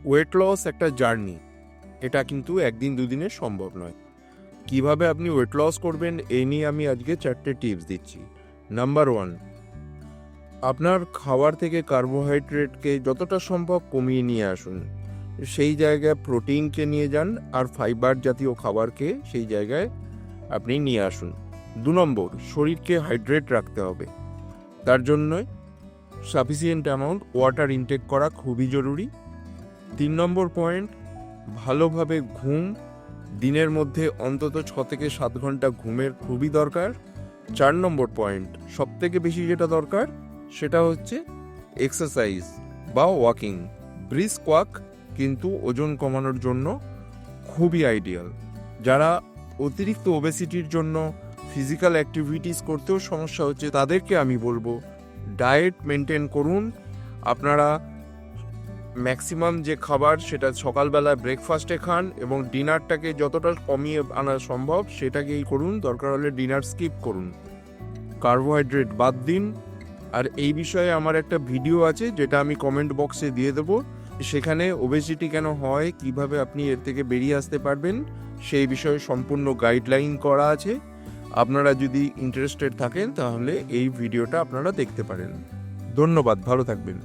Weight loss একটা journey, এটা কিন্তু একদিন দুদিনে সম্ভব নয়। কিভাবে আপনি ওয়েট লস করবেন এই নিয়ে আমি আজকে 4টে টিপস দিচ্ছি। নাম্বার 1, আপনার খাবার থেকে কার্বোহাইড্রেটকে যতটা সম্ভব কমিয়ে নিয়ে আসুন। সেই জায়গায় প্রোটিনকে নিয়ে যান, আর ফাইবার জাতীয় খাবারকে সেই জায়গায় আপনি নিয়ে আসুন। 2 নম্বর, শরীরকে হাইড্রেট রাখতে হবে। তার জন্য সাফিসিয়েন্ট অ্যামাউন্ট ওয়াটার ইনটেক করা খুবই জরুরি। 3 নম্বর পয়েন্ট, ভালোভাবে ঘুম। দিনের মধ্যে অন্তত 6 থেকে 7 ঘন্টা ঘুমের খুবই দরকার। 4 নম্বর পয়েন্ট, সবথেকে বেশি যেটা দরকার সেটা হচ্ছে এক্সারসাইজ বা ওয়াকিং। ব্রিস্ক ওয়াক কিন্তু ওজন কমানোর জন্য খুবই আইডিয়াল। যারা অতিরিক্ত ওবেসিটির জন্য ফিজিক্যাল অ্যাক্টিভিটিস করতেও সমস্যা হচ্ছে তাদেরকে আমি বলবো ডায়েট মেনটেন করুন। আপনারা ম্যাক্সিমাম যে খাবার সেটা সকালবেলা ব্রেকফাস্টে খান এবং ডিনারটাকে যতটা কমিয়ে আনা সম্ভব সেটাকেই করুন। দরকার হলে ডিনার স্কিপ করুন, কার্বোহাইড্রেট বাদ দিন। আর এই বিষয়ে আমার একটা ভিডিও আছে যেটা আমি কমেন্ট বক্সে দিয়ে দেবো। সেখানে ওবেসিটি কেন হয়, কিভাবে আপনি এর থেকে বেরিয়ে আসতে পারবেন সেই বিষয়ে সম্পূর্ণ গাইডলাইন করা আছে। আপনারা যদি ইন্টারেস্টেড থাকেন তাহলে এই ভিডিওটা আপনারা দেখতে পারেন। ধন্যবাদ, ভালো থাকবেন।